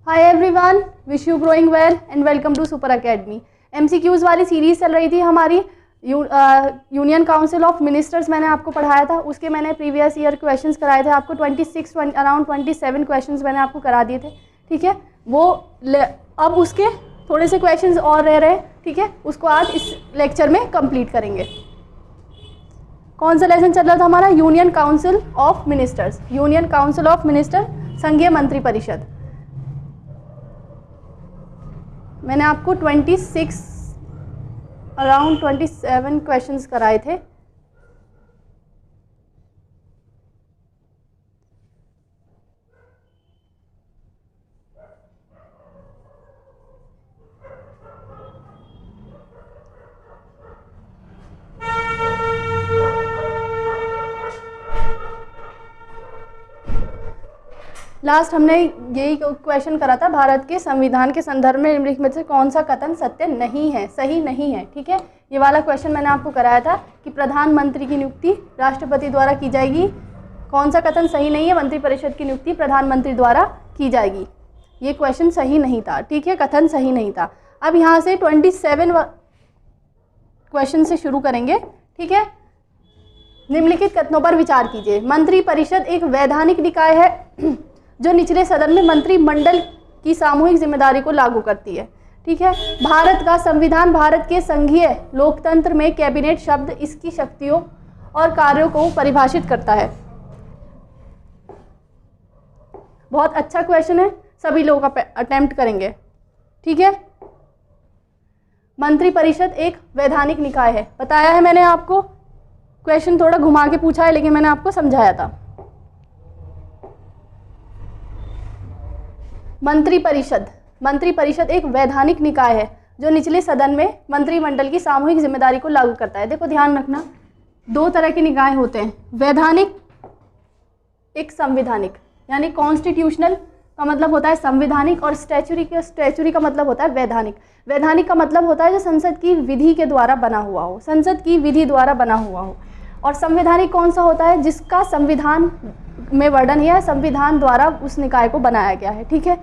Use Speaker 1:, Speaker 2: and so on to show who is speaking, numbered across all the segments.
Speaker 1: Hi everyone, wish you growing well and welcome to super academy. MCQs वाली series चल रही थी हमारी। यूनियन काउंसिल ऑफ मिनिस्टर्स मैंने आपको पढ़ाया था, उसके मैंने प्रीवियस ईयर क्वेश्चंस कराए थे आपको। अराउंड 27 क्वेश्चंस मैंने आपको करा दिए थे, ठीक है। वो अब उसके थोड़े से क्वेश्चंस और रह रहे, ठीक है। उसको आज इस लेक्चर में कंप्लीट करेंगे। कौन सा लेसन चल रहा था हमारा? Union council of ministers. Union council of minister, संघीय मंत्री परिषद। मैंने आपको 27 क्वेश्चंस कराए थे। लास्ट हमने यही क्वेश्चन करा था, भारत के संविधान के संदर्भ में निम्नलिखित में से कौन सा कथन सत्य नहीं है, सही नहीं है, ठीक है। ये वाला क्वेश्चन मैंने आपको कराया था कि प्रधानमंत्री की नियुक्ति राष्ट्रपति द्वारा की जाएगी। कौन सा कथन सही नहीं है? मंत्रिपरिषद की नियुक्ति प्रधानमंत्री द्वारा की जाएगी। ये क्वेश्चन सही नहीं था, ठीक है, कथन सही नहीं था। अब यहाँ से 27 क्वेश्चन से शुरू करेंगे, ठीक है। निम्नलिखित कथनों पर विचार कीजिए। मंत्रिपरिषद एक वैधानिक निकाय है जो निचले सदन में मंत्रिमंडल की सामूहिक जिम्मेदारी को लागू करती है, ठीक है। भारत का संविधान भारत के संघीय लोकतंत्र में कैबिनेट शब्द इसकी शक्तियों और कार्यों को परिभाषित करता है। बहुत अच्छा क्वेश्चन है, सभी लोग अटेम्प्ट करेंगे, ठीक है। मंत्रिपरिषद एक वैधानिक निकाय है, बताया है मैंने आपको। क्वेश्चन थोड़ा घुमा के पूछा है लेकिन मैंने आपको समझाया था। मंत्रिपरिषद एक वैधानिक निकाय है जो निचले सदन में मंत्रिमंडल की सामूहिक जिम्मेदारी को लागू करता है। देखो ध्यान रखना, दो तरह के निकाय होते हैं, वैधानिक, एक संविधानिक। यानी कॉन्स्टिट्यूशनल का मतलब होता है संविधानिक और स्टैच्यूरी का मतलब होता है वैधानिक। वैधानिक का मतलब होता है जो संसद की विधि के द्वारा बना हुआ हो, संसद की विधि द्वारा बना हुआ हो। और संवैधानिक कौन सा होता है? जिसका संविधान में वर्णन है, संविधान द्वारा उस निकाय को बनाया गया है, ठीक है।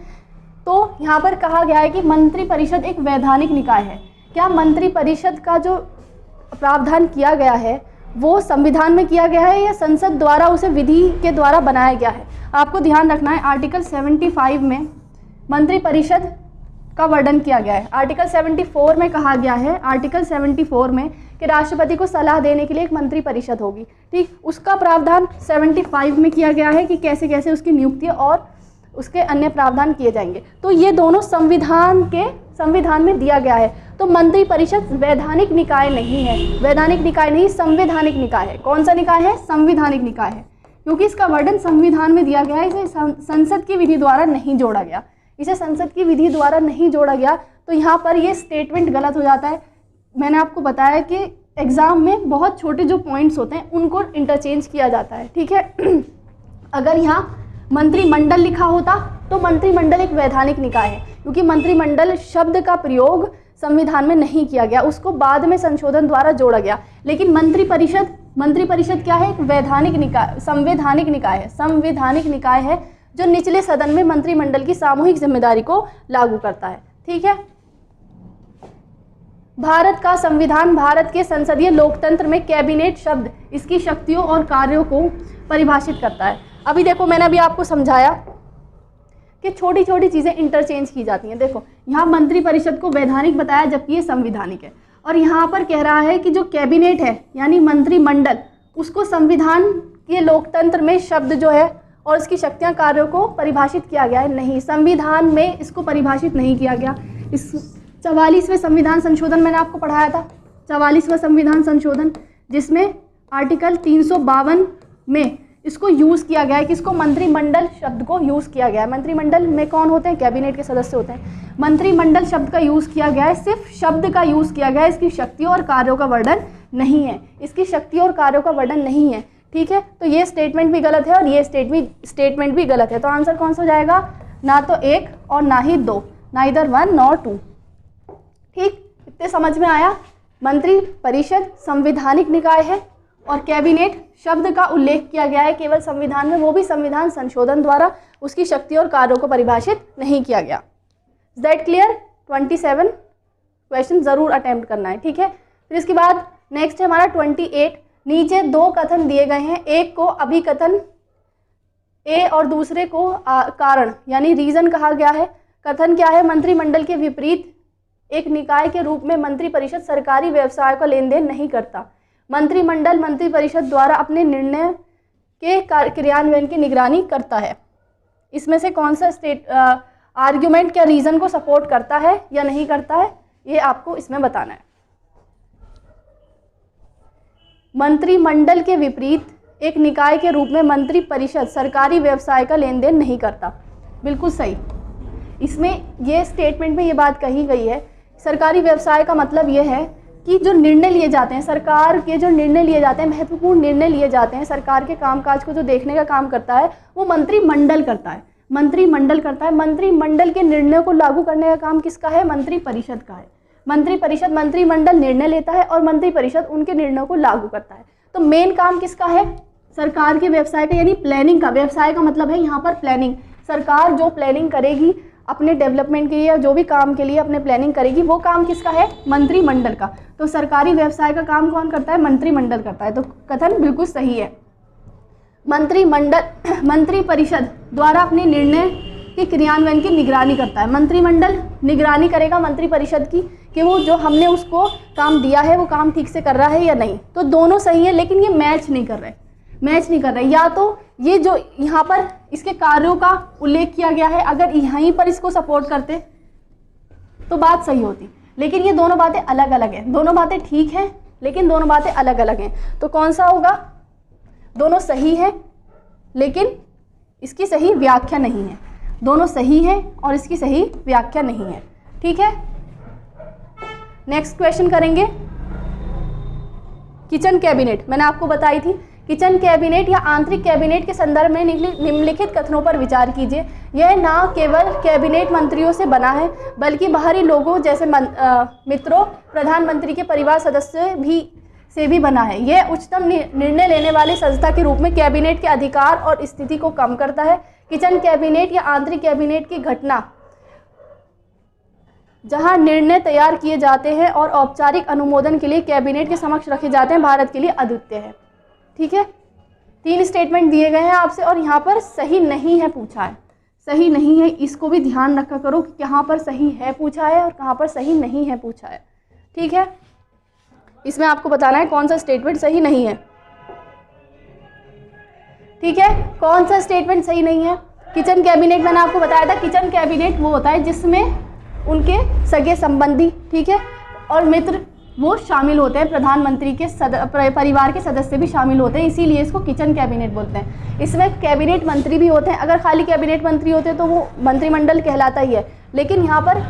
Speaker 1: तो यहाँ पर कहा गया है कि मंत्रिपरिषद एक वैधानिक निकाय है। क्या मंत्रिपरिषद का जो प्रावधान किया गया है वो संविधान में किया गया है या संसद द्वारा उसे विधि के द्वारा बनाया गया है? आपको ध्यान रखना है, आर्टिकल 75 में मंत्रिपरिषद का वर्णन किया गया है। आर्टिकल 74 में कहा गया है, आर्टिकल 74 में कि राष्ट्रपति को सलाह देने के लिए एक मंत्रिपरिषद होगी, ठीक। उसका प्रावधान 75 में किया गया है कि कैसे कैसे उसकी नियुक्ति और उसके अन्य प्रावधान किए जाएंगे। तो ये दोनों संविधान में दिया गया है। तो मंत्रिपरिषद वैधानिक निकाय नहीं है, वैधानिक निकाय नहीं, संवैधानिक निकाय है। कौन सा निकाय है? संविधानिक निकाय है, क्योंकि इसका वर्णन संविधान में दिया गया है। इसे संसद की विधि द्वारा नहीं जोड़ा गया, इसे संसद की विधि द्वारा नहीं जोड़ा गया। तो यहाँ पर ये स्टेटमेंट गलत हो जाता है। मैंने आपको बताया कि एग्ज़ाम में बहुत छोटे जो पॉइंट्स होते हैं उनको इंटरचेंज किया जाता है, ठीक है। अगर यहाँ मंत्रिमंडल लिखा होता तो मंत्रिमंडल एक वैधानिक निकाय है, क्योंकि मंत्रिमंडल शब्द का प्रयोग संविधान में नहीं किया गया, उसको बाद में संशोधन द्वारा जोड़ा गया। लेकिन मंत्रिपरिषद क्या है? एक वैधानिक निकाय, संवैधानिक निकाय है, संवैधानिक निकाय है जो निचले सदन में मंत्रिमंडल की सामूहिक जिम्मेदारी को लागू करता है, ठीक है। भारत का संविधान भारत के संसदीय लोकतंत्र में कैबिनेट शब्द इसकी शक्तियों और कार्यों को परिभाषित करता है। अभी देखो, मैंने अभी आपको समझाया कि छोटी छोटी चीज़ें इंटरचेंज की जाती हैं। देखो यहाँ मंत्रिपरिषद को वैधानिक बताया जबकि ये संविधानिक है, और यहाँ पर कह रहा है कि जो कैबिनेट है यानी मंत्रिमंडल, उसको संविधान के लोकतंत्र में शब्द जो है और इसकी शक्तियाँ कार्यों को परिभाषित किया गया है। नहीं, संविधान में इसको परिभाषित नहीं किया गया। इस 44वें संविधान संशोधन मैंने आपको पढ़ाया था, 44वां संविधान संशोधन, जिसमें आर्टिकल 352 में इसको यूज़ किया गया है कि इसको मंत्रिमंडल शब्द को यूज़ किया गया है। मंत्रिमंडल में कौन होते हैं? कैबिनेट के सदस्य होते हैं। मंत्रिमंडल शब्द का यूज़ किया गया है, सिर्फ शब्द का यूज़ किया गया है, इसकी शक्तियों और कार्यों का वर्णन नहीं है, इसकी शक्तियों और कार्यों का वर्णन नहीं है, ठीक है। तो ये स्टेटमेंट भी गलत है और ये स्टेटमेंट भी गलत है। तो आंसर कौन सा हो जाएगा? ना तो 1 और ना ही 2, नाइदर 1 नॉर 2, ठीक। इतने समझ में आया? मंत्रिपरिषद संवैधानिक निकाय है और कैबिनेट शब्द का उल्लेख किया गया है केवल संविधान में, वो भी संविधान संशोधन द्वारा, उसकी शक्ति और कार्यों को परिभाषित नहीं किया गया। Is that clear? 27 क्वेश्चन जरूर अटेम्प्ट करना है, ठीक है। फिर इसके बाद नेक्स्ट है हमारा 28। नीचे दो कथन दिए गए हैं, एक को अभिकथन ए और दूसरे को कारण यानी रीजन कहा गया है। कथन क्या है? मंत्रिमंडल के विपरीत एक निकाय के रूप में मंत्रिपरिषद सरकारी व्यवसाय का लेन देन नहीं करता। मंत्रिमंडल मंत्रिपरिषद द्वारा अपने निर्णय के क्रियान्वयन की निगरानी करता है। इसमें से कौन सा आर्ग्यूमेंट क्या रीजन को सपोर्ट करता है या नहीं करता है, ये आपको इसमें बताना है। मंत्रिमंडल के विपरीत एक निकाय के रूप में मंत्रिपरिषद सरकारी व्यवसाय का लेन देन नहीं करता, बिल्कुल सही। इसमें ये स्टेटमेंट में ये बात कही गई है, सरकारी व्यवसाय का मतलब ये है कि जो निर्णय लिए जाते हैं, सरकार के जो निर्णय लिए जाते हैं, महत्वपूर्ण निर्णय लिए जाते हैं, सरकार के कामकाज को जो देखने का काम करता है वो मंत्रिमंडल करता है। मंत्रिमंडल करता है। मंत्रिमंडल के निर्णय को लागू करने का काम किसका है? मंत्रिपरिषद का है। मंत्रिपरिषद, मंत्रिमंडल निर्णय लेता है और मंत्रिपरिषद उनके निर्णयों को लागू करता है। तो मेन काम किसका है? सरकार के व्यवसाय का, यानी प्लानिंग का। व्यवसाय का मतलब है यहाँ पर प्लानिंग। सरकार जो प्लानिंग करेगी अपने डेवलपमेंट के लिए या जो भी काम के लिए अपने प्लानिंग करेगी, वो काम किसका है? मंत्रिमंडल का। तो सरकारी व्यवसाय का काम कौन करता है? मंत्रिमंडल करता है। तो कथन बिल्कुल सही है। मंत्रिपरिषद द्वारा अपने निर्णय के क्रियान्वयन की निगरानी करता है। मंत्रिमंडल निगरानी करेगा मंत्रिपरिषद की कि वो जो हमने उसको काम दिया है वो काम ठीक से कर रहा है या नहीं। तो दोनों सही है, लेकिन ये मैच नहीं कर रहे। या तो ये जो यहाँ पर इसके कार्यों का उल्लेख किया गया है, अगर यहीं पर इसको सपोर्ट करते तो बात सही होती, लेकिन ये दोनों बातें अलग अलग हैं। दोनों बातें ठीक हैं लेकिन दोनों बातें अलग अलग हैं। तो कौन सा होगा? दोनों सही है लेकिन इसकी सही व्याख्या नहीं है। दोनों सही है और इसकी सही व्याख्या नहीं है, ठीक है। नेक्स्ट क्वेश्चन करेंगे किचन कैबिनेट। मैंने आपको बताई थी किचन कैबिनेट या आंतरिक कैबिनेट के संदर्भ में निम्नलिखित कथनों पर विचार कीजिए। यह न केवल कैबिनेट मंत्रियों से बना है बल्कि बाहरी लोगों जैसे मित्रों, प्रधानमंत्री के परिवार सदस्य से भी बना है। यह उच्चतम निर्णय लेने वाली संस्था के रूप में कैबिनेट के अधिकार और स्थिति को कम करता है। किचन कैबिनेट या आंतरिक कैबिनेट की घटना जहां निर्णय तैयार किए जाते हैं और औपचारिक अनुमोदन के लिए कैबिनेट के समक्ष रखे जाते हैं, भारत के लिए अद्वितीय है, ठीक है। 3 स्टेटमेंट दिए गए हैं आपसे और यहाँ पर सही नहीं है पूछा है। सही नहीं है, इसको भी ध्यान रखा करो कि कहाँ पर सही है पूछा है और कहाँ पर सही नहीं है पूछा है, ठीक है। इसमें आपको बताना है कौन सा स्टेटमेंट सही नहीं है, ठीक है। कौन सा स्टेटमेंट सही नहीं है? किचन कैबिनेट, मैंने आपको बताया था किचन कैबिनेट वो होता है जिसमें उनके सगे संबंधी, ठीक है, और मित्र वो शामिल होते हैं। प्रधानमंत्री के परिवार के सदस्य भी शामिल होते हैं, इसीलिए इसको किचन कैबिनेट बोलते हैं। इसमें कैबिनेट मंत्री भी होते हैं। अगर खाली कैबिनेट मंत्री होते तो वो मंत्रिमंडल कहलाता ही है, लेकिन यहाँ पर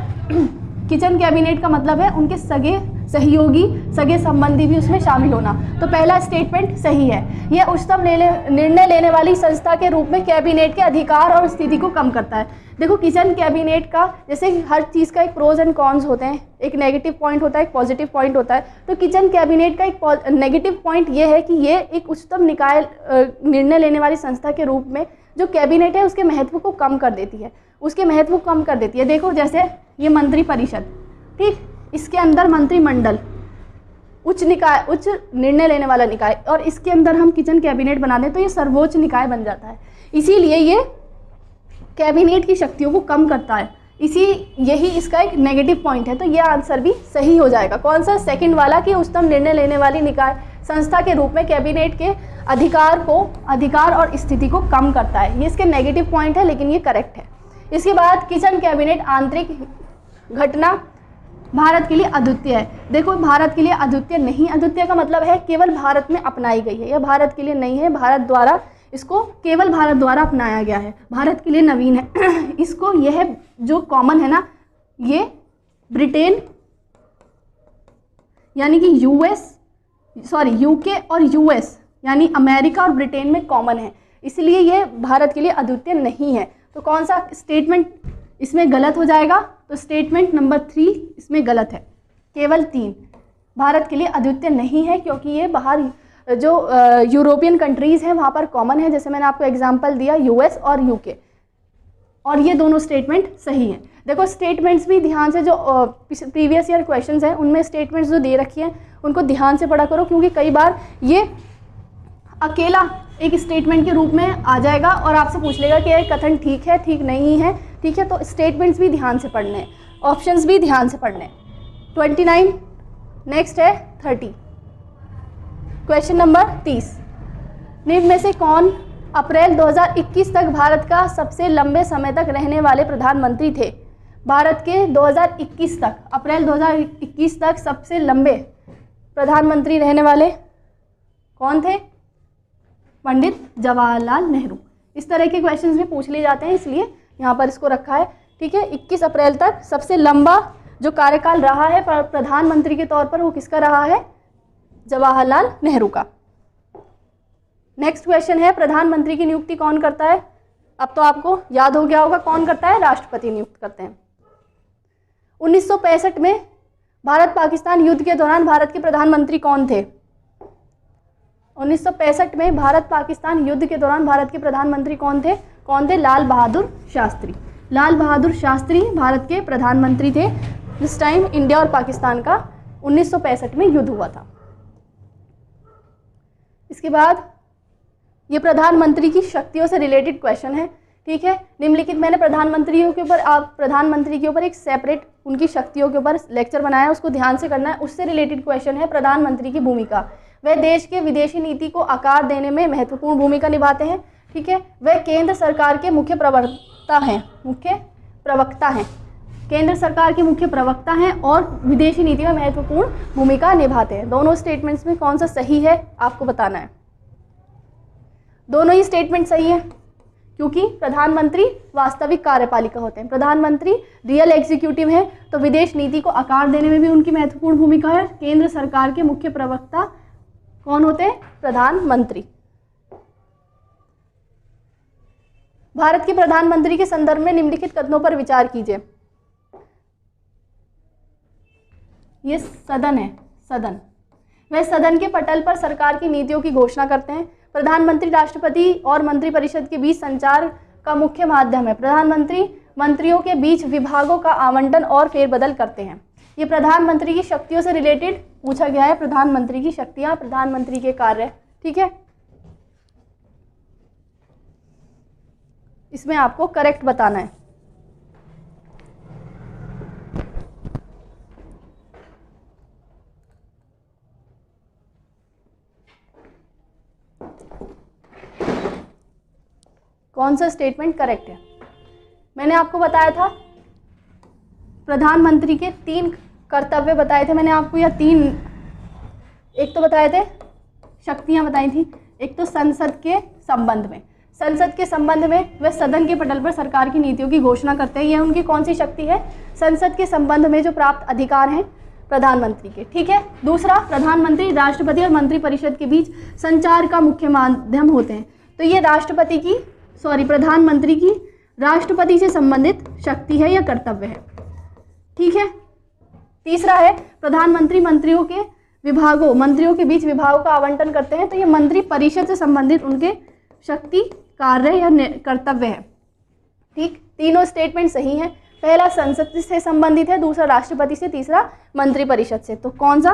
Speaker 1: किचन कैबिनेट का मतलब है उनके सगे सहयोगी, सगे संबंधी भी उसमें शामिल होना। तो पहला स्टेटमेंट सही है। यह उच्चतम निर्णय लेने वाली संस्था के रूप में कैबिनेट के अधिकार और स्थिति को कम करता है। देखो किचन कैबिनेट का, जैसे हर चीज़ का एक प्रोज एंड कॉन्स होते हैं, एक नेगेटिव पॉइंट होता है, एक पॉजिटिव पॉइंट होता है। तो किचन कैबिनेट का एक नेगेटिव पॉइंट ये है कि ये एक उच्चतम निकाय निर्णय लेने वाली संस्था के रूप में जो कैबिनेट है उसके महत्व को कम कर देती है, उसके महत्व को कम कर देती है। देखो जैसे ये मंत्रिपरिषद, ठीक, इसके अंदर मंत्रिमंडल उच्च निकाय, उच्च निर्णय लेने वाला निकाय, और इसके अंदर हम किचन कैबिनेट बना दें तो ये सर्वोच्च निकाय बन जाता है। इसीलिए ये कैबिनेट की शक्तियों को कम करता है। यही इसका एक नेगेटिव पॉइंट है। तो ये आंसर भी सही हो जाएगा। कौन सा? सेकंड वाला कि उच्चतम निर्णय लेने वाली निकाय संस्था के रूप में कैबिनेट के अधिकार और स्थिति को कम करता है। ये इसके नेगेटिव पॉइंट है लेकिन ये करेक्ट है। इसके बाद किचन कैबिनेट आंतरिक घटना भारत के लिए अद्वितीय है। देखो भारत के लिए अद्वितीय नहीं, अद्वितीय का मतलब है केवल भारत में अपनाई गई है, यह भारत के लिए नहीं है, भारत द्वारा इसको केवल भारत द्वारा अपनाया गया है, भारत के लिए नवीन है। इसको यह जो कॉमन है ना, ये ब्रिटेन यानी कि यूके और यूएस यानी अमेरिका और ब्रिटेन में कॉमन है, इसलिए ये भारत के लिए अद्वितीय नहीं है। तो कौन सा स्टेटमेंट इसमें गलत हो जाएगा? तो स्टेटमेंट नंबर 3 इसमें गलत है। केवल 3 भारत के लिए अद्वितीय नहीं है क्योंकि ये बाहर जो यूरोपियन कंट्रीज़ हैं वहाँ पर कॉमन है, जैसे मैंने आपको एग्जांपल दिया यूएस और यूके, और ये दोनों स्टेटमेंट सही हैं। देखो स्टेटमेंट्स भी ध्यान से, जो प्रीवियस ईयर क्वेश्चंस हैं उनमें स्टेटमेंट्स जो दे रखी हैं उनको ध्यान से पढ़ा करो, क्योंकि कई बार ये अकेला एक स्टेटमेंट के रूप में आ जाएगा और आपसे पूछ लेगा कि ये कथन ठीक है, ठीक नहीं है, ठीक है। तो स्टेटमेंट्स भी ध्यान से पढ़ने, ऑप्शंस भी ध्यान से पढ़ने। 29 नेक्स्ट है 30। क्वेश्चन नंबर 30, निम्न में से कौन अप्रैल 2021 तक भारत का सबसे लंबे समय तक रहने वाले प्रधानमंत्री थे? भारत के 2021 तक, अप्रैल 2021 तक सबसे लंबे प्रधानमंत्री रहने वाले कौन थे? पंडित जवाहरलाल नेहरू। इस तरह के क्वेश्चंस भी पूछ लिए जाते हैं, इसलिए यहाँ पर इसको रखा है, ठीक है। 21 अप्रैल तक सबसे लंबा जो कार्यकाल रहा है प्रधानमंत्री के तौर पर, वो किसका रहा है? जवाहरलाल नेहरू का। नेक्स्ट क्वेश्चन है, प्रधानमंत्री की नियुक्ति कौन करता है? अब तो आपको याद हो गया होगा कौन करता है, राष्ट्रपति नियुक्त करते हैं। 1965 में भारत पाकिस्तान युद्ध के दौरान भारत के प्रधानमंत्री कौन थे? 1965 में भारत पाकिस्तान युद्ध के दौरान भारत के प्रधानमंत्री कौन थे? लाल बहादुर शास्त्री। लाल बहादुर शास्त्री भारत के प्रधानमंत्री थे जिस टाइम इंडिया और पाकिस्तान का 1965 में युद्ध हुआ था। इसके बाद ये प्रधानमंत्री की शक्तियों से रिलेटेड क्वेश्चन है, ठीक है। निम्नलिखित, मैंने प्रधानमंत्रियों के ऊपर, आप प्रधानमंत्री के ऊपर एक सेपरेट उनकी शक्तियों के ऊपर लेक्चर बनाया है, उसको ध्यान से करना है। उससे रिलेटेड क्वेश्चन है, प्रधानमंत्री की भूमिका। वह देश के विदेशी नीति को आकार देने में महत्वपूर्ण भूमिका निभाते हैं, ठीक है। वह केंद्र सरकार के मुख्य प्रवक्ता हैं, केंद्र सरकार के मुख्य प्रवक्ता हैं और विदेशी नीति में महत्वपूर्ण भूमिका निभाते हैं। दोनों स्टेटमेंट्स में कौन सा सही है आपको बताना है। दोनों ही स्टेटमेंट सही है, क्योंकि प्रधानमंत्री वास्तविक कार्यपालिका होते हैं, प्रधानमंत्री रियल एग्जीक्यूटिव है, तो विदेश नीति को आकार देने में भी उनकी महत्वपूर्ण भूमिका है। केंद्र सरकार के मुख्य प्रवक्ता कौन होते हैं? प्रधानमंत्री। भारत के प्रधानमंत्री के संदर्भ में निम्नलिखित कथनों पर विचार कीजिए। ये सदन है, सदन। वह सदन के पटल पर सरकार की नीतियों की घोषणा करते हैं। प्रधानमंत्री राष्ट्रपति और मंत्रिपरिषद के बीच संचार का मुख्य माध्यम है। प्रधानमंत्री मंत्रियों के बीच विभागों का आवंटन और फेरबदल करते हैं। ये प्रधानमंत्री की शक्तियों से रिलेटेड पूछा गया है, प्रधानमंत्री की शक्तियां, प्रधानमंत्री के कार्य, ठीक है। इसमें आपको करेक्ट बताना है। कौन सा स्टेटमेंट करेक्ट है? मैंने आपको बताया था प्रधानमंत्री के 3 कर्तव्य बताए थे मैंने आपको, या 3, एक तो बताए थे शक्तियां बताई थी, एक तो संसद के संबंध में, संसद के संबंध में वह सदन के पटल पर सरकार की नीतियों की घोषणा करते हैं। यह उनकी कौन सी शक्ति है? संसद के संबंध में जो प्राप्त अधिकार हैं प्रधानमंत्री के, ठीक है। दूसरा, प्रधानमंत्री राष्ट्रपति और मंत्रिपरिषद के बीच संचार का मुख्य माध्यम होते हैं, तो ये प्रधानमंत्री की राष्ट्रपति से संबंधित शक्ति है या कर्तव्य है, ठीक है। तीसरा है, प्रधानमंत्री मंत्रियों के बीच विभागों का आवंटन करते हैं, तो ये मंत्री परिषद से संबंधित उनके शक्ति, कार्य या कर्तव्य है, ठीक। तीनों स्टेटमेंट सही हैं। पहला संसद से संबंधित है, दूसरा राष्ट्रपति से, तीसरा मंत्री परिषद से। तो कौन सा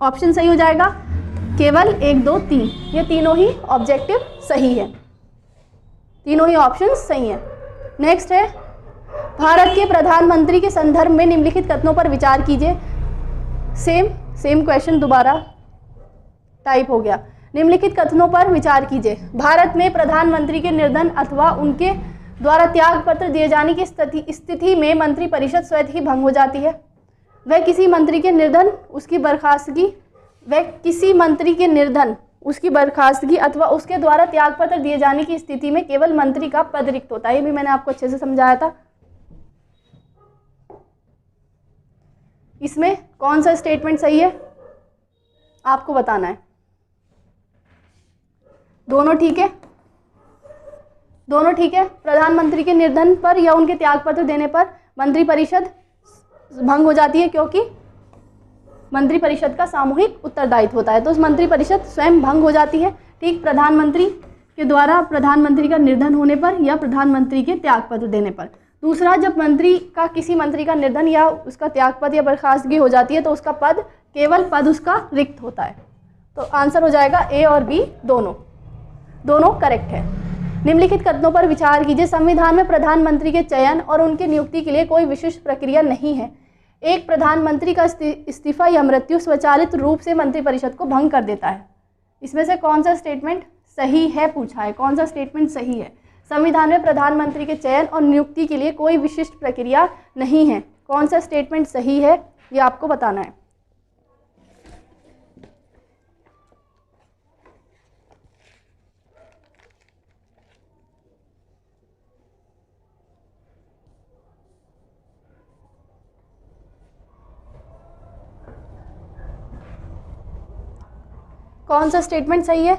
Speaker 1: ऑप्शन सही हो जाएगा? केवल 1, 2, 3, ये तीनों ही ऑब्जेक्टिव सही है, तीनों ही ऑप्शन सही हैं। नेक्स्ट है, भारत के प्रधानमंत्री के संदर्भ में निम्नलिखित कथनों पर विचार कीजिए। सेम क्वेश्चन दोबारा टाइप हो गया। निम्नलिखित कथनों पर विचार कीजिए। भारत में प्रधानमंत्री के निर्धन अथवा उनके द्वारा त्याग पत्र दिए जाने की स्थिति में मंत्रिपरिषद स्वयं ही भंग हो जाती है। वह किसी मंत्री के निर्धन, उसकी बर्खास्तगी अथवा उसके द्वारा त्यागपत्र दिए जाने की स्थिति में केवल मंत्री का पद रिक्त होता है। ये भी मैंने आपको अच्छे से समझाया था। इसमें कौन सा स्टेटमेंट सही है आपको बताना है। दोनों ठीक है, दोनों ठीक है। प्रधानमंत्री के निर्धन पर या उनके त्यागपत्र देने पर मंत्रिपरिषद भंग हो जाती है, क्योंकि मंत्रिपरिषद का सामूहिक उत्तरदायित्व होता है। तो उस मंत्रिपरिषद स्वयं भंग हो जाती है, ठीक, प्रधानमंत्री के द्वारा प्रधानमंत्री का निर्धन होने पर या प्रधानमंत्री के त्यागपत्र देने पर। दूसरा, जब किसी मंत्री का निर्धन या उसका त्यागपत्र या बर्खास्तगी हो जाती है तो उसका पद, केवल पद उसका रिक्त होता है। तो आंसर हो जाएगा ए और बी दोनों करेक्ट है। निम्नलिखित कथनों पर विचार कीजिए। संविधान में प्रधानमंत्री के चयन और उनके नियुक्ति के लिए कोई विशिष्ट प्रक्रिया नहीं है। एक प्रधानमंत्री का इस्तीफा या मृत्यु स्वचालित रूप से मंत्रिपरिषद को भंग कर देता है। इसमें से कौन सा स्टेटमेंट सही है पूछा है, कौन सा स्टेटमेंट सही है? संविधान में प्रधानमंत्री के चयन और नियुक्ति के लिए कोई विशिष्ट प्रक्रिया नहीं है, कौन सा स्टेटमेंट सही है ये आपको बताना है। कौन सा स्टेटमेंट सही है?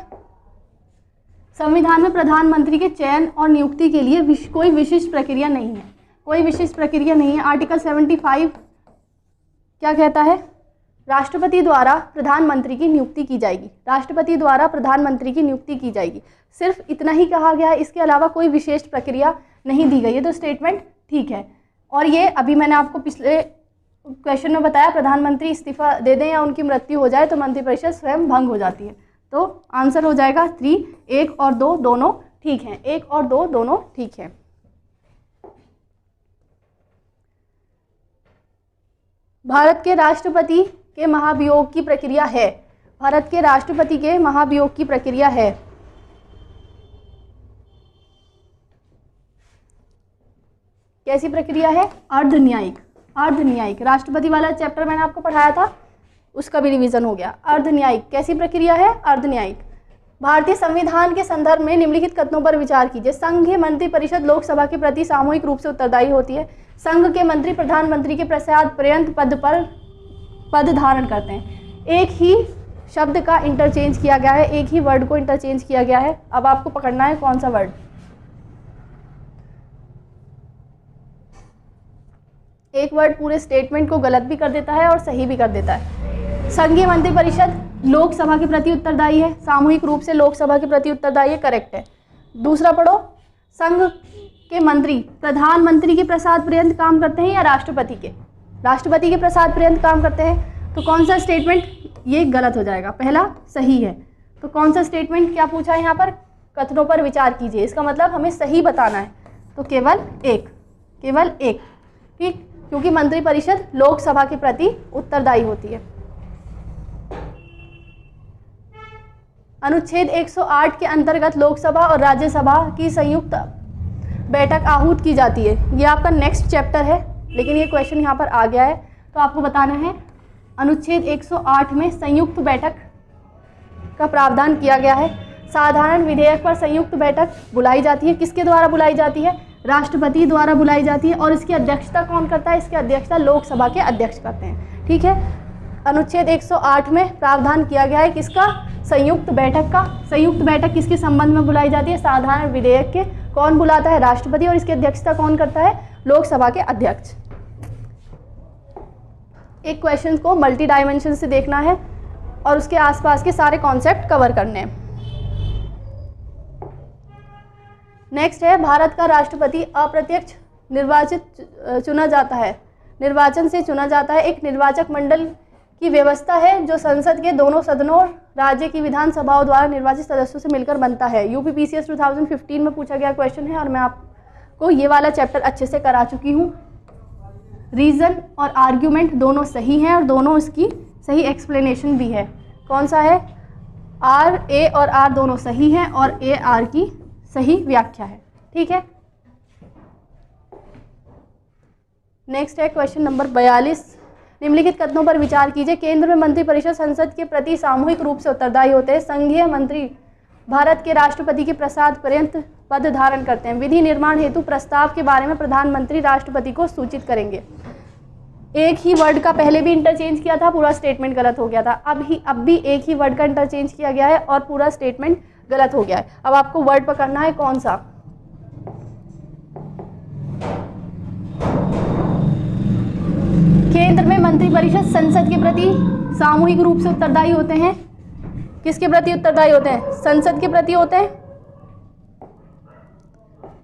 Speaker 1: संविधान में प्रधानमंत्री के चयन और नियुक्ति के लिए कोई विशिष्ट प्रक्रिया नहीं है, कोई विशिष्ट प्रक्रिया नहीं है। आर्टिकल 75 क्या कहता है? राष्ट्रपति द्वारा प्रधानमंत्री की नियुक्ति की जाएगी, राष्ट्रपति द्वारा प्रधानमंत्री की नियुक्ति की जाएगी, सिर्फ इतना ही कहा गया है, इसके अलावा कोई विशेष प्रक्रिया नहीं दी गई है। तो स्टेटमेंट ठीक है। और ये अभी मैंने आपको पिछले क्वेश्चन में बताया, प्रधानमंत्री इस्तीफा दे दें या उनकी मृत्यु हो जाए तो मंत्रिपरिषद स्वयं भंग हो जाती है। तो आंसर हो जाएगा 3, 1 और 2 दोनों ठीक हैं, 1 और 2 दोनों ठीक हैं। भारत के राष्ट्रपति के महाभियोग की प्रक्रिया है, भारत के राष्ट्रपति के महाभियोग की प्रक्रिया है। कैसी प्रक्रिया है? अर्धन्यायिक, अर्धन्यायिक। राष्ट्रपति वाला चैप्टर मैंने आपको पढ़ाया था, उसका भी रिवीजन हो गया। अर्धन्यायिक कैसी प्रक्रिया है? अर्धन्यायिक। भारतीय संविधान के संदर्भ में निम्नलिखित कथनों पर विचार कीजिए। संघीय मंत्रिपरिषद लोकसभा के प्रति सामूहिक रूप से उत्तरदायी होती है। संघ के मंत्री प्रधानमंत्री के प्रसाद पर्यंत पद धारण करते हैं। एक ही शब्द का इंटरचेंज किया गया है, एक ही वर्ड को इंटरचेंज किया गया है। अब आपको पकड़ना है कौन सा वर्ड। एक वर्ड पूरे स्टेटमेंट को गलत भी कर देता है और सही भी कर देता है। संघीय मंत्रिपरिषद लोकसभा के प्रति उत्तरदायी है, सामूहिक रूप से लोकसभा के प्रति उत्तरदायी है, करेक्ट है। दूसरा पढ़ो, संघ के मंत्री प्रधानमंत्री के प्रसाद पर्यंत काम करते हैं या राष्ट्रपति के प्रसाद पर्यंत काम करते हैं। तो कौन सा स्टेटमेंट ये गलत हो जाएगा? पहला सही है। तो कौन सा स्टेटमेंट क्या पूछा है यहाँ पर? कथनों पर विचार कीजिए, इसका मतलब हमें सही बताना है। तो केवल एक, ठीक, क्योंकि मंत्रिपरिषद लोकसभा के प्रति उत्तरदायी होती है। अनुच्छेद 108 के अंतर्गत लोकसभा और राज्यसभा की संयुक्त बैठक आहूत की जाती है। ये आपका नेक्स्ट चैप्टर है, लेकिन ये क्वेश्चन यहाँ पर आ गया है तो आपको बताना है। अनुच्छेद 108 में संयुक्त बैठक का प्रावधान किया गया है। साधारण विधेयक पर संयुक्त बैठक बुलाई जाती है। किसके द्वारा बुलाई जाती है? राष्ट्रपति द्वारा बुलाई जाती है। और इसकी अध्यक्षता कौन करता है? इसकी अध्यक्षता लोकसभा के अध्यक्ष करते हैं, ठीक है। अनुच्छेद 108 में प्रावधान किया गया है किसका? संयुक्त बैठक का। संयुक्त बैठक किसके संबंध में बुलाई जाती है? साधारण विधेयक के। कौन बुलाता है? राष्ट्रपति। और इसकी अध्यक्षता कौन करता है? लोकसभा के अध्यक्ष। एक क्वेश्चन को मल्टी डायमेंशन से देखना है और उसके आसपास के सारे कॉन्सेप्ट कवर करने हैं। नेक्स्ट है, भारत का राष्ट्रपति अप्रत्यक्ष चुना जाता है, निर्वाचन से चुना जाता है। एक निर्वाचक मंडल की व्यवस्था है जो संसद के दोनों सदनों और राज्य की विधानसभाओं द्वारा निर्वाचित सदस्यों से मिलकर बनता है। यूपीपीसीएस 2015 में पूछा गया क्वेश्चन है और मैं आपको ये वाला चैप्टर अच्छे से करा चुकी हूँ। रीज़न और आर्ग्यूमेंट दोनों सही हैं और दोनों इसकी सही एक्सप्लेनेशन भी है। कौन सा है? आर, ए और आर दोनों सही हैं और ए आर की सही व्याख्या है, ठीक है। नेक्स्ट है क्वेश्चन नंबर 42। निम्नलिखित कथनों पर विचार कीजिए। केंद्र में मंत्रिपरिषद संसद के प्रति सामूहिक रूप से उत्तरदायी होते हैं। संघीय मंत्री भारत के राष्ट्रपति के प्रसाद पर्यंत पद धारण करते हैं। विधि निर्माण हेतु प्रस्ताव के बारे में प्रधानमंत्री राष्ट्रपति को सूचित करेंगे। एक ही वर्ड का पहले भी इंटरचेंज किया था, पूरा स्टेटमेंट गलत हो गया था। अब भी एक ही वर्ड का इंटरचेंज किया गया है और पूरा स्टेटमेंट गलत हो गया है। अब आपको वर्ड पकड़ना है कौन सा। केंद्र में मंत्रिपरिषद संसद के प्रति सामूहिक रूप से उत्तरदायी होते हैं। किसके प्रति उत्तरदायी होते हैं? संसद के प्रति होते हैं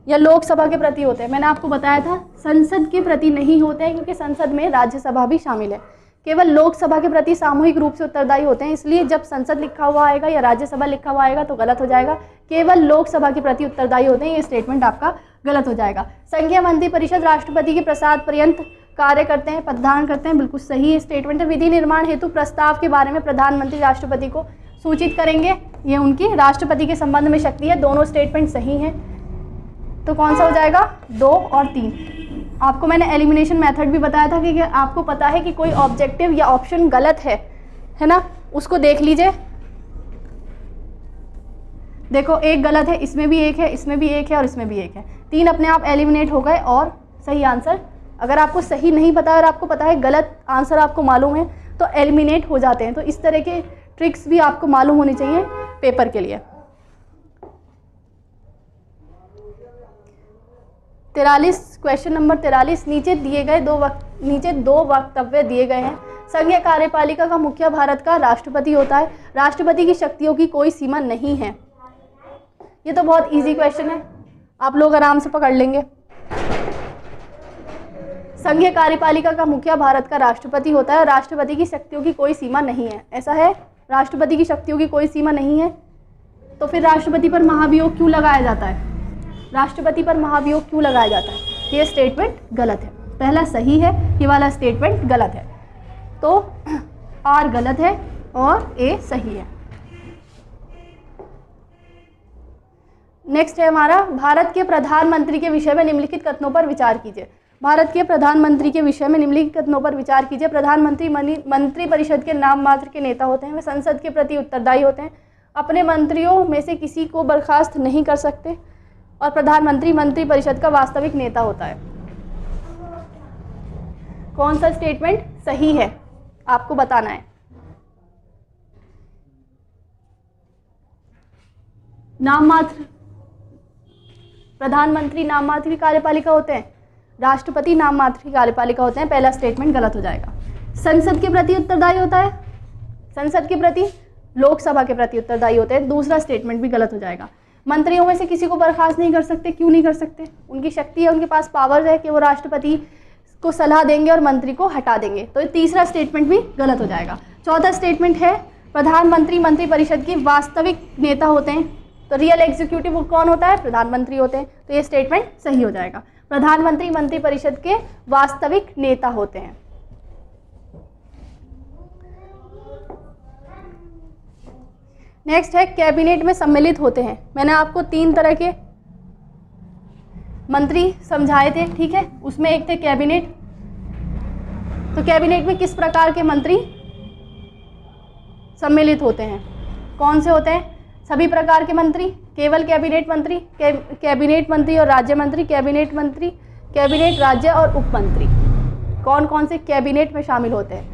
Speaker 1: या लोकसभा के प्रति होते हैं? मैंने आपको बताया था संसद के प्रति नहीं होते हैं, क्योंकि संसद में राज्यसभा भी शामिल है। केवल लोकसभा के प्रति सामूहिक रूप से उत्तरदायी होते हैं, इसलिए जब संसद लिखा हुआ आएगा या राज्यसभा लिखा हुआ आएगा तो गलत हो जाएगा। केवल लोकसभा के प्रति उत्तरदायी होते हैं, ये स्टेटमेंट आपका गलत हो जाएगा। संघीय मंत्रिपरिषद राष्ट्रपति के प्रसाद पर्यंत कार्य करते हैं, प्रदान करते हैं, बिल्कुल सही ये स्टेटमेंट है। विधि निर्माण हेतु प्रस्ताव के बारे में प्रधानमंत्री राष्ट्रपति को सूचित करेंगे, ये उनकी राष्ट्रपति के संबंध में शक्ति है। दोनों स्टेटमेंट सही हैं, तो कौन सा हो जाएगा? 2 और 3। आपको मैंने एलिमिनेशन मेथड भी बताया था कि आपको पता है कि कोई ऑब्जेक्टिव या ऑप्शन गलत है ना, उसको देख लीजिए। देखो एक गलत है, इसमें भी एक है, इसमें भी एक है और इसमें भी एक है। 3 अपने आप एलिमिनेट हो गए और सही आंसर। अगर आपको सही नहीं पता और आपको पता है गलत आंसर आपको मालूम है तो एलिमिनेट हो जाते हैं। तो इस तरह के ट्रिक्स भी आपको मालूम होनी चाहिए पेपर के लिए। 43 क्वेश्चन नंबर 43 नीचे दो वक्तव्य दिए गए हैं। संघीय कार्यपालिका का मुखिया भारत का राष्ट्रपति होता है। राष्ट्रपति की शक्तियों की कोई सीमा नहीं है। ये तो बहुत इजी क्वेश्चन है, आप लोग आराम से पकड़ लेंगे। संघीय कार्यपालिका का मुखिया भारत का राष्ट्रपति होता है। राष्ट्रपति की शक्तियों की कोई सीमा नहीं है, ऐसा है? राष्ट्रपति की शक्तियों की कोई सीमा नहीं है, तो फिर राष्ट्रपति पर महाभियोग क्यों लगाया जाता है? राष्ट्रपति पर महाभियोग क्यों लगाया जाता है? ये स्टेटमेंट गलत है। पहला सही है, ये वाला स्टेटमेंट गलत है। तो आर गलत है और ए सही है। नेक्स्ट है हमारा, भारत के प्रधानमंत्री के विषय में निम्नलिखित कथनों पर विचार कीजिए। भारत के प्रधानमंत्री के विषय में निम्नलिखित कथनों पर विचार कीजिए। प्रधानमंत्री मंत्रिपरिषद के नाम मात्र के नेता होते हैं, वे संसद के प्रति उत्तरदायी होते हैं, अपने मंत्रियों में से किसी को बर्खास्त नहीं कर सकते और प्रधानमंत्री मंत्रिपरिषद का वास्तविक नेता होता है। कौन सा स्टेटमेंट सही है आपको बताना है। नाम मात्र, प्रधानमंत्री नाम मात्र की कार्यपालिका होते हैं, राष्ट्रपति नाम मात्र की कार्यपालिका होते हैं। पहला स्टेटमेंट गलत हो जाएगा। संसद के प्रति उत्तरदायी होता है, संसद के प्रति, लोकसभा के प्रति उत्तरदायी होते हैं। दूसरा स्टेटमेंट भी गलत हो जाएगा। मंत्रियों में से किसी को बर्खास्त नहीं कर सकते, क्यों नहीं कर सकते? उनकी शक्ति है, उनके पास पावर है कि वो राष्ट्रपति को सलाह देंगे और मंत्री को हटा देंगे। तो ये तीसरा स्टेटमेंट भी गलत हो जाएगा। चौथा स्टेटमेंट है, प्रधानमंत्री मंत्रिपरिषद के वास्तविक नेता होते हैं। तो रियल एग्जीक्यूटिव कौन होता है? प्रधानमंत्री होते हैं। तो ये स्टेटमेंट सही हो जाएगा। प्रधानमंत्री मंत्रिपरिषद के वास्तविक नेता होते हैं। नेक्स्ट है, कैबिनेट में सम्मिलित होते हैं। मैंने आपको 3 तरह के मंत्री समझाए थे, ठीक है? उसमें एक थे कैबिनेट। तो कैबिनेट में किस प्रकार के मंत्री सम्मिलित होते हैं? कौन से होते हैं? सभी प्रकार के मंत्री, केवल कैबिनेट मंत्री, कैबिनेट मंत्री और राज्य मंत्री, कैबिनेट मंत्री, कैबिनेट राज्य और उप मंत्री। कौन कौन से कैबिनेट में शामिल होते हैं?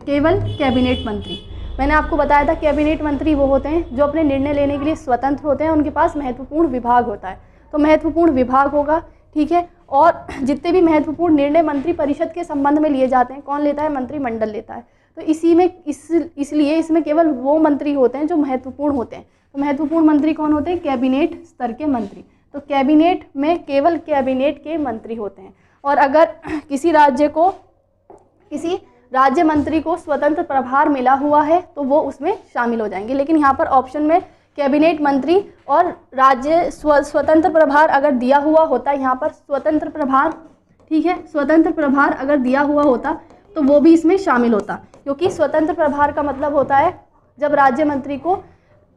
Speaker 1: केवल कैबिनेट मंत्री। मैंने आपको बताया था कैबिनेट मंत्री वो होते हैं जो अपने निर्णय लेने के लिए स्वतंत्र होते हैं, उनके पास महत्वपूर्ण विभाग होता है। तो महत्वपूर्ण विभाग होगा, ठीक है? और जितने भी महत्वपूर्ण निर्णय मंत्री परिषद के संबंध में लिए जाते हैं, कौन लेता है? मंत्रिमंडल लेता है। तो इसलिए इसमें केवल वो मंत्री होते हैं जो महत्वपूर्ण होते हैं। तो महत्वपूर्ण मंत्री कौन होते हैं? कैबिनेट स्तर के मंत्री। तो कैबिनेट में केवल कैबिनेट के मंत्री होते हैं। और अगर किसी राज्य मंत्री को स्वतंत्र प्रभार मिला हुआ है तो वो उसमें शामिल हो जाएंगे। लेकिन यहाँ पर ऑप्शन में कैबिनेट मंत्री और राज्य स्वतंत्र प्रभार अगर दिया हुआ होता, यहाँ पर स्वतंत्र प्रभार, ठीक है, स्वतंत्र प्रभार अगर दिया हुआ होता तो वो भी इसमें शामिल होता, क्योंकि स्वतंत्र प्रभार का मतलब होता है जब राज्य मंत्री को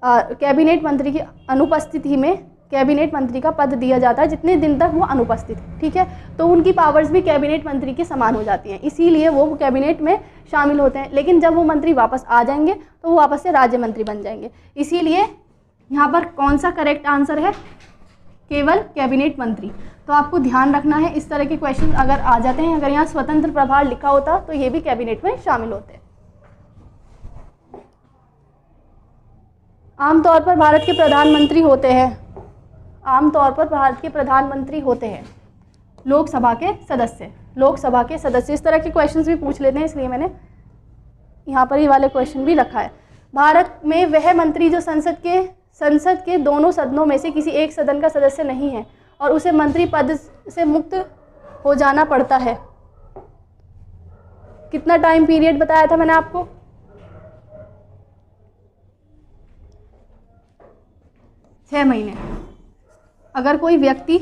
Speaker 1: कैबिनेट मंत्री की अनुपस्थिति में कैबिनेट मंत्री का पद दिया जाता है जितने दिन तक वो अनुपस्थित है, ठीक है? तो उनकी पावर्स भी कैबिनेट मंत्री के समान हो जाती हैं, इसीलिए वो कैबिनेट में शामिल होते हैं। लेकिन जब वो मंत्री वापस आ जाएंगे तो वो वापस से राज्य मंत्री बन जाएंगे। इसीलिए यहाँ पर कौन सा करेक्ट आंसर है? केवल कैबिनेट मंत्री। तो आपको ध्यान रखना है, इस तरह के क्वेश्चन अगर आ जाते हैं, अगर यहाँ स्वतंत्र प्रभार लिखा होता तो ये भी कैबिनेट में शामिल होते हैं। आमतौर पर भारत के प्रधानमंत्री होते हैं, आमतौर पर भारत के प्रधानमंत्री होते हैं लोकसभा के सदस्य। लोकसभा के सदस्य, इस तरह के क्वेश्चंस भी पूछ लेते हैं, इसलिए मैंने यहाँ पर ये वाले क्वेश्चन भी रखा है। भारत में वह मंत्री जो संसद के दोनों सदनों में से किसी एक सदन का सदस्य नहीं है और उसे मंत्री पद से मुक्त हो जाना पड़ता है। कितना टाइम पीरियड बताया था मैंने आपको? 6 महीने। अगर कोई व्यक्ति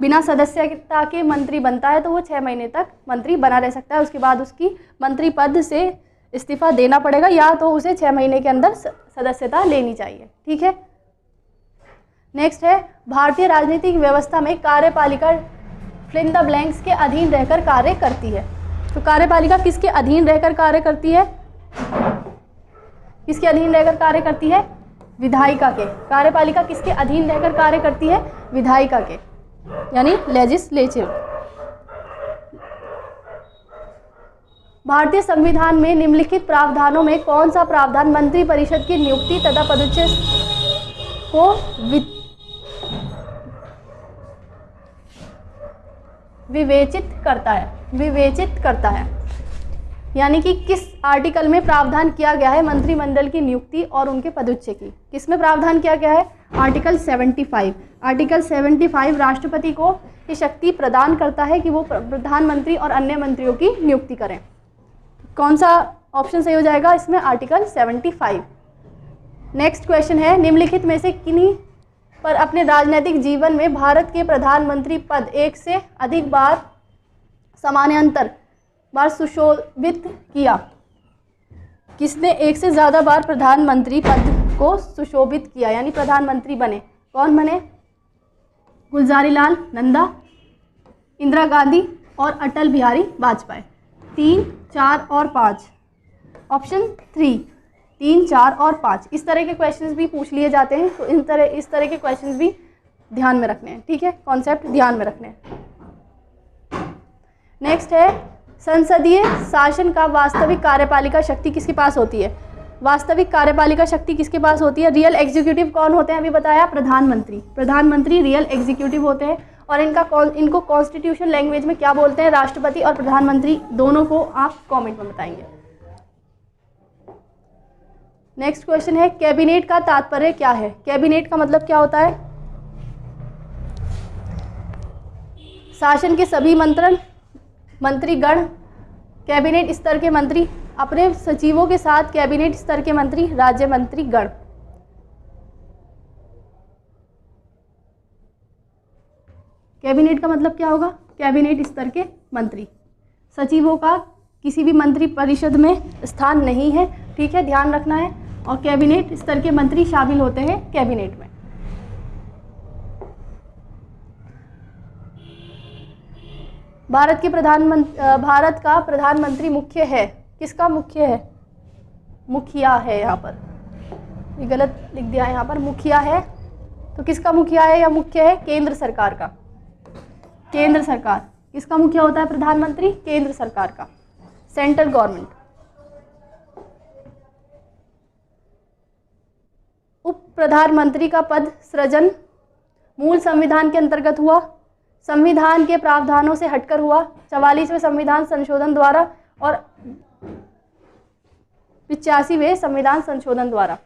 Speaker 1: बिना सदस्यता के मंत्री बनता है तो वो 6 महीने तक मंत्री बना रह सकता है। उसके बाद उसकी मंत्री पद से इस्तीफा देना पड़ेगा या तो उसे 6 महीने के अंदर सदस्यता लेनी चाहिए। ठीक है। नेक्स्ट है, भारतीय राजनीतिक व्यवस्था में कार्यपालिका फिल इन द ब्लैंक्स के अधीन रहकर कार्य करती है। तो कार्यपालिका किसके अधीन रहकर कार्य करती है? किसके अधीन रहकर कार्य करती है? विधायिका के। कार्यपालिका किसके अधीन रहकर कार्य करती है? विधायिका के, यानी लेजिस्लेटिव। भारतीय संविधान में निम्नलिखित प्रावधानों में कौन सा प्रावधान मंत्री परिषद की नियुक्ति तथा पदच्युत को विवेचित करता है? यानी कि किस आर्टिकल में प्रावधान किया गया है मंत्रिमंडल की नियुक्ति और उनके पदच्युत की? किसमें प्रावधान किया गया है? आर्टिकल 75। आर्टिकल 75 राष्ट्रपति को ये शक्ति प्रदान करता है कि वो प्रधानमंत्री और अन्य मंत्रियों की नियुक्ति करें। कौन सा ऑप्शन सही हो जाएगा इसमें? आर्टिकल 75। नेक्स्ट क्वेश्चन है, निम्नलिखित में से किन्हीं पर अपने राजनीतिक जीवन में भारत के प्रधानमंत्री पद एक से अधिक बार समानांतर बार सुशोभित किया? किसने एक से ज़्यादा बार प्रधानमंत्री पद को सुशोभित किया यानी प्रधानमंत्री बने? कौन बने? गुलजारीलाल नंदा, इंदिरा गांधी और अटल बिहारी वाजपेयी। 3, 4 और 5। ऑप्शन 3, 3, 4 और 5। इस तरह के क्वेश्चंस भी पूछ लिए जाते हैं, तो इस तरह के क्वेश्चंस भी ध्यान में रखने हैं। ठीक है, कॉन्सेप्ट ध्यान में रखने हैं। नेक्स्ट है, संसदीय शासन का वास्तविक कार्यपालिका शक्ति किसके पास होती है? वास्तविक कार्यपालिका शक्ति किसके पास होती है? रियल एग्जीक्यूटिव कौन होते हैं? अभी बताया, प्रधानमंत्री रियल एग्जीक्यूटिव होते हैं। और इनको कॉन्स्टिट्यूशन लैंग्वेज में क्या बोलते हैं? राष्ट्रपति और प्रधानमंत्री। दोनों को आप कमेंट में बताएंगे। नेक्स्ट क्वेश्चन है, कैबिनेट का तात्पर्य क्या है? कैबिनेट का मतलब क्या होता है? शासन के सभी मंत्रीगण, कैबिनेट स्तर के मंत्री, अपने सचिवों के साथ कैबिनेट स्तर के मंत्री, राज्य मंत्रीगण। कैबिनेट का मतलब क्या होगा? कैबिनेट स्तर के मंत्री। सचिवों का किसी भी मंत्री परिषद में स्थान नहीं है। ठीक है, ध्यान रखना है। और कैबिनेट स्तर के मंत्री शामिल होते हैं कैबिनेट में। भारत का प्रधानमंत्री मुख्य है। किसका मुख्य है? मुखिया है। यहाँ पर ये गलत लिख दिया है, यहाँ पर मुखिया है। तो किसका मुखिया है या मुख्य है? केंद्र सरकार का। केंद्र सरकार। किसका मुखिया होता है प्रधानमंत्री? केंद्र सरकार का, सेंट्रल गवर्नमेंट। उप प्रधानमंत्री का पद सृजन मूल संविधान के अंतर्गत हुआ, संविधान के प्रावधानों से हटकर हुआ, 44वें संविधान संशोधन द्वारा और 85वें संविधान संशोधन द्वारा।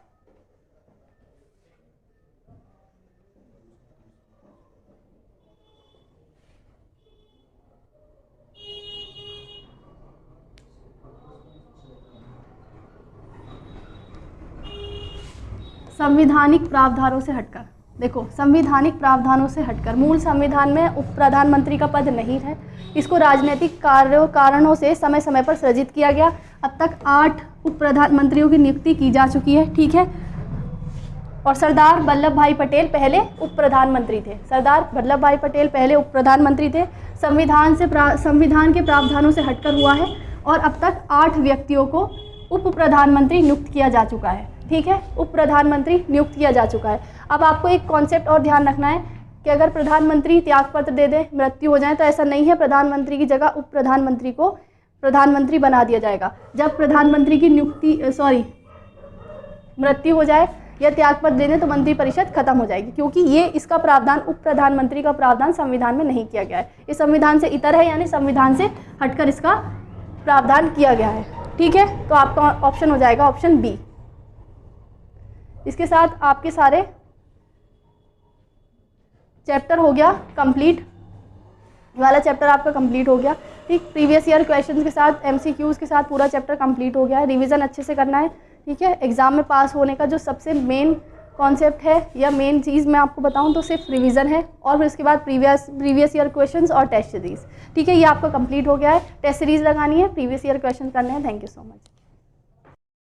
Speaker 1: संविधानिक प्रावधानों से हटकर। देखो, संविधानिक प्रावधानों से हटकर मूल संविधान में उप प्रधानमंत्री का पद नहीं है। इसको राजनीतिक कारणों से समय समय पर सृजित किया गया। अब तक 8 उप प्रधानमंत्रियों की नियुक्ति की जा चुकी है। ठीक है, और सरदार वल्लभ भाई पटेल पहले उप प्रधानमंत्री थे। सरदार वल्लभ भाई पटेल पहले उप प्रधानमंत्री थे। संविधान के प्रावधानों से हटकर हुआ है और अब तक 8 व्यक्तियों को उप प्रधानमंत्री नियुक्त किया जा चुका है। ठीक है, उप प्रधानमंत्री नियुक्त किया जा चुका है। अब आपको एक कॉन्सेप्ट और ध्यान रखना है कि अगर प्रधानमंत्री त्यागपत्र दे दे, मृत्यु हो जाए, तो ऐसा नहीं है। प्रधानमंत्री की जगह उप प्रधानमंत्री को प्रधानमंत्री बना दिया जाएगा। जब प्रधानमंत्री की मृत्यु हो जाए या त्यागपत्र दे दें तो मंत्रिपरिषद खत्म हो जाएगी, क्योंकि ये इसका प्रावधान, उप प्रधानमंत्री का प्रावधान संविधान में नहीं किया गया है। ये संविधान से इतर है, यानी संविधान से हटकर इसका प्रावधान किया गया है। ठीक है, तो आपका ऑप्शन हो जाएगा ऑप्शन बी। इसके साथ आपके सारे चैप्टर हो गया कंप्लीट, वाला चैप्टर आपका कंप्लीट हो गया। ठीक, प्रीवियस ईयर क्वेश्चंस के साथ एमसीक्यूज़ के साथ पूरा चैप्टर कंप्लीट हो गया है। रिवीजन अच्छे से करना है, ठीक है। एग्जाम में पास होने का जो सबसे मेन कॉन्सेप्ट है या मेन चीज़ मैं आपको बताऊं तो सिर्फ रिवीजन है, और फिर उसके बाद प्रीवियस ईयर क्वेश्चंस और टेस्ट सीरीज़, ठीक है। ये आपका कंप्लीट हो गया है। टेस्ट सीरीज़ लगानी है, प्रीवियस ईयर क्वेश्चन करने हैं। Thank you so much.